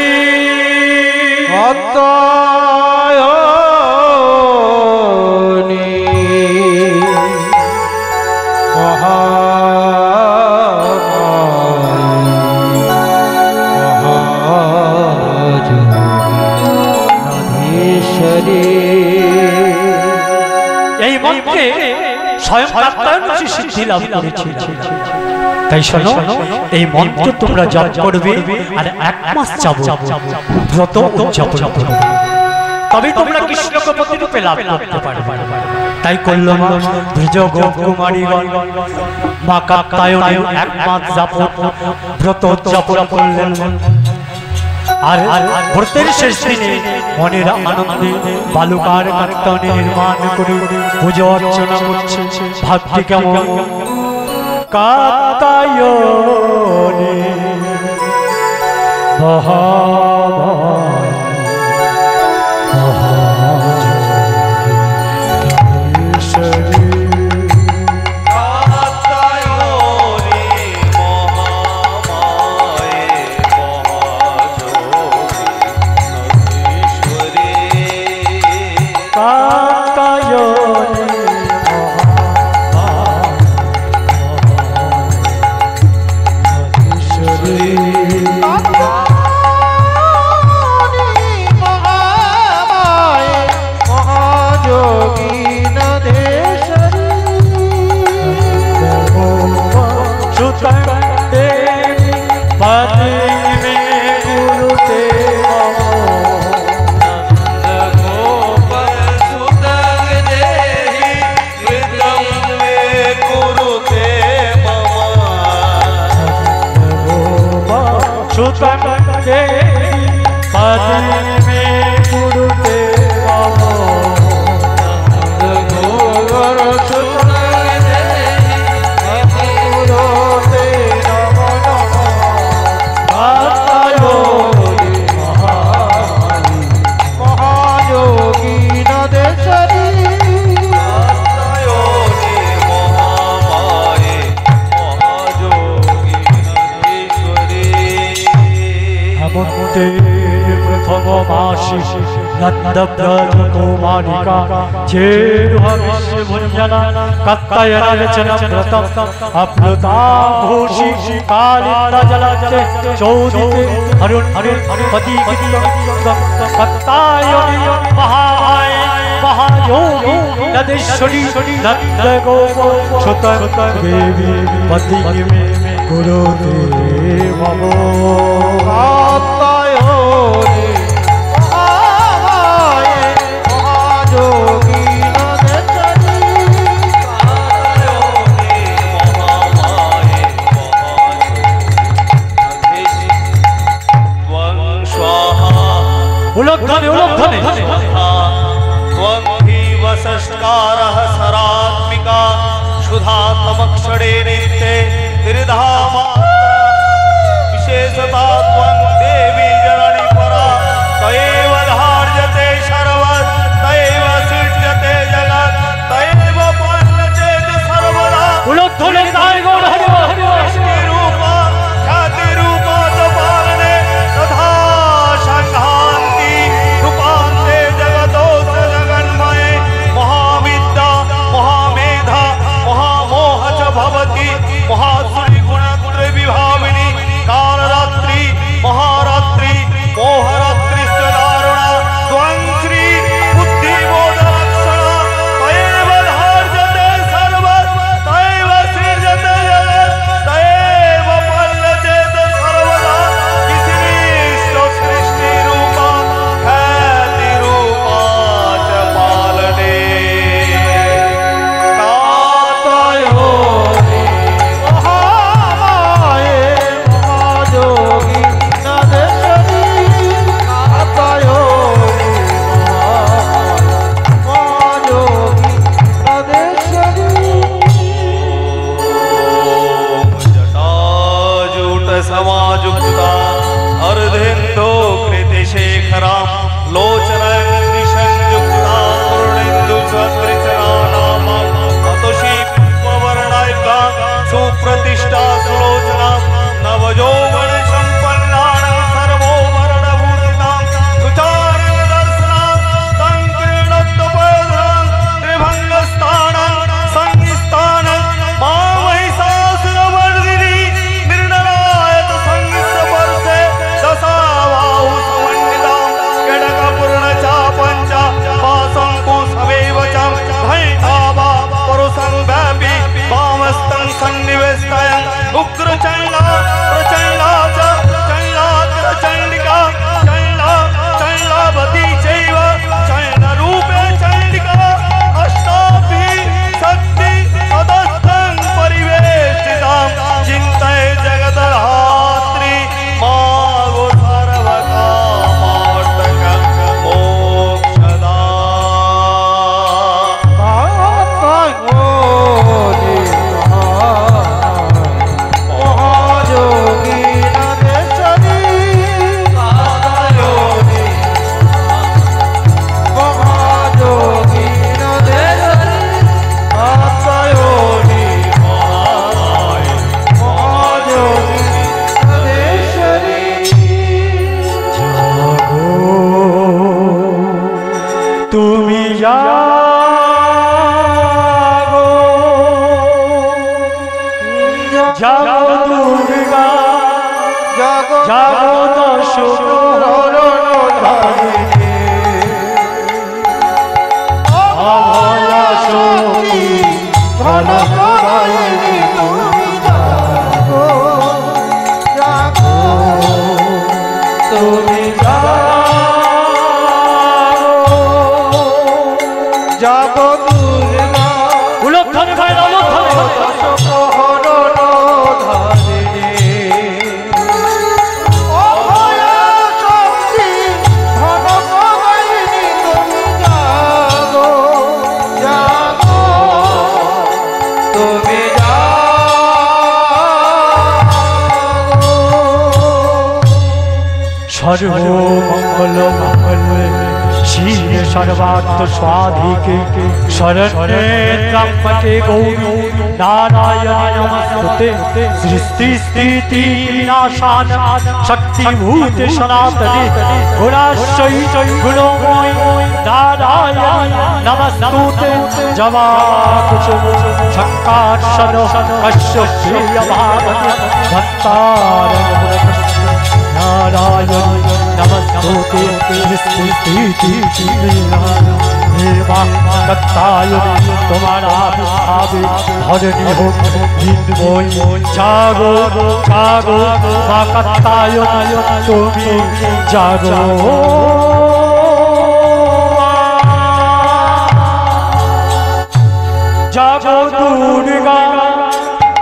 A: কাত্যায়নি এই মন্ত্রে স্বয়ং কাত্যায়ন ঋষি সিদ্ধি লাভ করেছে। তাই শোনো, এই মন্ত্র তোমরা জপ করবে আর 1 মাস ব্রত উদযাপন করবে, তবে তোমরা কৃষ্ণকে প্রতিরূপে লাভ করতে পারবে। তাই করল মা ব্রজ গোপকুমারীগণ মা কাত্যায়নের 1 মাস ব্রত উদযাপন করলেন। আর ব্রতের শেষ দিনে মনের আনন্দে বালুকার কাত্যায়নী নির্মাণ করে পুজো অর্চনা করছে। ভাবতে কেমন, কাত্যায়নী প্রথম মাসি নন্দব্রজ কুমারিকা চেরুহবিষ্যভঞ্জনা কাত্যায়ন রচনব্রতম অপ্লুতাভূষি কালিন্দজলচে চৌদিতে হরুণ পদীগীতম কাত্যায়নী মহামায়া মহাযোগী নদেশ্বরী নন্দগোপ সুতং দেবী পদীগীমে গুরুদেব মম। কাত্যায়নী মহাযোগী নদেশ্বরী উলগ্ধনে উলগ্ধনে ত্বং হি বসস্কারঃ সরাত্মিকা সুধা তমক্ষরে নিত্যে ত্রিধামা विशेषता त्वं देवी जननी परा तयैव धार्यते सर्वं तयैव सृज्यते जगत् तयैव पाल्यचेत् सर्वदा उलग्धने साई गौर हरि हरि रूपा ख्याति रूपा च पालने तथा संघान्ति रूपान्ते जगतोऽस्य जगन्मये महाविद्या महामेधा
B: सुता अर्धेन्दो कृतिशेखरां लोचनं निशंयुक्ता पूर्णेन्दु सदृशनामा अतोषी पवर्णायिका सुप्रतिष्ठा सुलोचना नवयौवन संपन्नां सर्वोवर्णभूषितां सुचारिण दर्शनां तंक्रीणत्वपयधरां त्रिभंगस्थानं संस्थानं मामहिषासुरवर्धिनी निर्णयायत संस्पर्शे दशाबाहु समन्वितां कडकपूर्णचापञ्च पाशङ्कुशमेव च भैतावा परुषं व्यापी वामस्तं सन्निवेष्टयन् उग्रचण्डा प्रचण्डा च चण्डा चण्डिका चण्डा चण्डावती चैव चण्डरूपे चण्डिका अष्टाभिः शक्ति सदस्तं परिवेष्टितां चिन्तये जगद्धात्री मा गो सर्वकामार्थक मोक्षदा
A: তুমি জাগো জাগো দুর্গা জাগো জাগো দশ প্রহরণধারিণী অভয়া শক্তি ঘন প্রলয়িনী তুমি জাগো জাগো তুমি জাগো দুর্গা উলক্ষণ ভাই সর্বমঙ্গল মঙ্গলে শিবে সর্বার্থ স্বাধিকে শরণ্যে ত্র্যম্বকে গৌরী নারায়ণে নমস্তুতে সৃষ্টি স্থিতি বিনাশান শক্তিভূতে সনাতনে গুণাশ্রয়ী গুণময় নারায়ণ নমস্তুতে জবাকুচ শঙ্কার্ষণ কশ্যপ্রিয় ভারতে ভক্তারণ नारायण नमस्ते सृष्टि तुम्हारा भावे धरणी हो हिंदमय जागो जागो माँ कत्तायन तुम्हें जागो जागो दुर्गा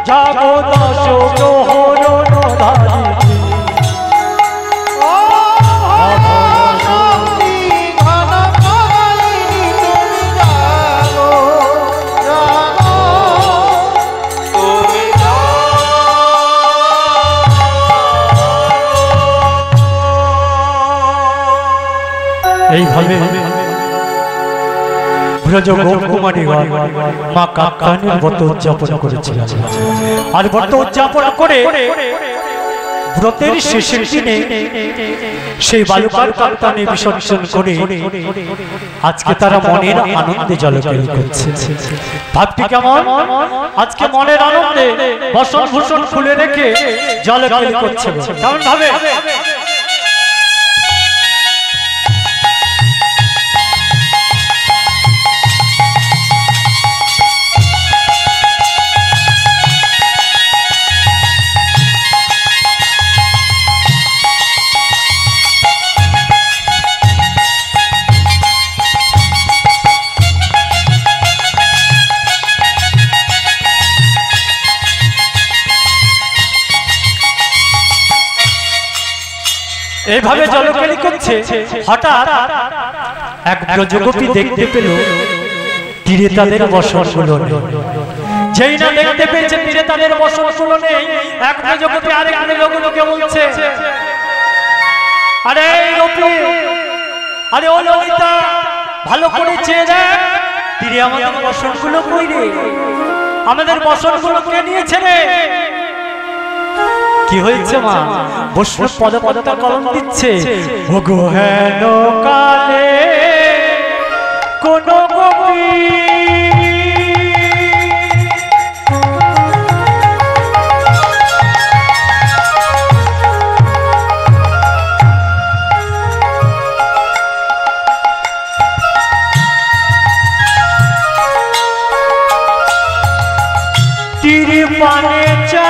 A: जागो दश प्रहरणधारिणी এইভাবে ব্রজ গোপকুমারীগণ মা কাত্যায়নীর ব্রত উদযাপন করেছিলেন। আর ব্রত উদযাপন করে ব্রতের শেষের দিনে সেই বালুকার কাত্যায়নী বিসর্জন করে আজকে তারা মনের আনন্দে জলকেলি করছে। ভাবটি কেমন? আজকে মনের আনন্দে বসন ভূষণ খুলে রেখে জলকেলি করছে। কেমন ভাবে? এইভাবে জলকেলি করছে। হঠাৎ এক ব্রজগোপী দেখতে পেল তীরে তাদের বসন হলো। যেই না দেখতে পেয়েছে তীরে তাদের বসন শুলো নেই, এক মেজগতি আরেক মেজগতিকে বলছে, আরে রবি, আরে ও ললিতা, ভালো করে চেয়ে দেখ তীরে আমাদের বসনগুলো কই রে, আমাদের বসনগুলো কে নিয়েছে রে? কি হয়েছে মা? বৈষ্ণব পদপদটা কলম দিচ্ছে, ওগো হেন কালে কোন গোপী তীরে পানে চা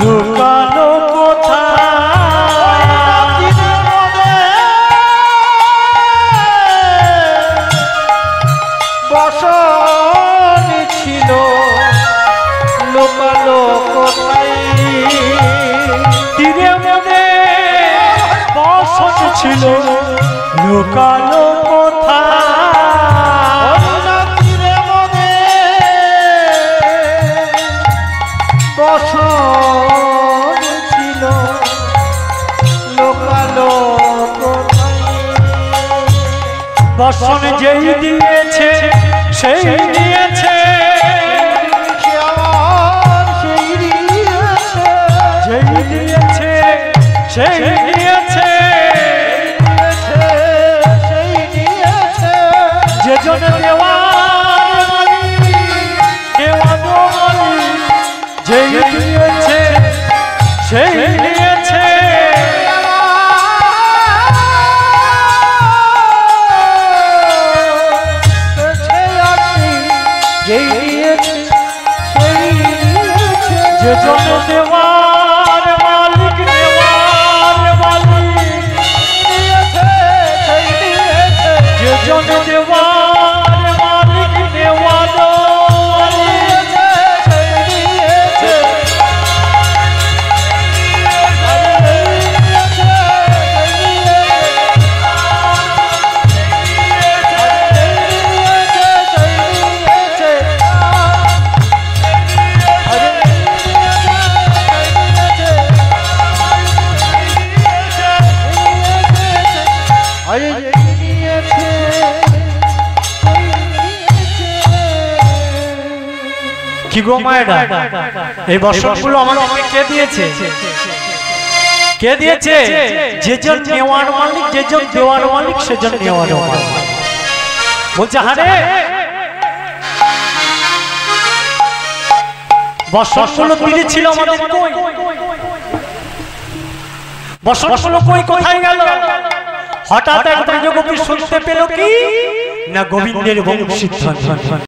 A: লুকানো কোথায় বসন ছিল, লুকানো কোথায় তীরে মনে বসন ছিল, লুকানো বসন যেই দিয়েছে সেই দিয়েছে, যেই দিয়েছে সেই দিয়েছে, যে জন দেওয়ার মালিক, দেওয়ার মালিক, যেই দিয়েছে সেই দিয়েছে, যে জন দেওয়ার মালিক, দেওয়ার মালিক, যে জন দেওয়ার মালিক, দেওয়ার কি গো মায়েরা, এই বসনগুলো আমাদেরকে কে দিয়েছে? কে দিয়েছে? যেজন নেওয়ার মালিক, যেজন দেওয়ার মালিক, সেজন নেওয়ার মালিক। বলছে হারে বসনগুলো দিয়েছিল আমাদের কই? বসনগুলো কই, কোথায় গেল? হঠাৎ এক ব্রজগোপী শুনতে পেল কি না গোবিন্দের বংশী ধ্বনি।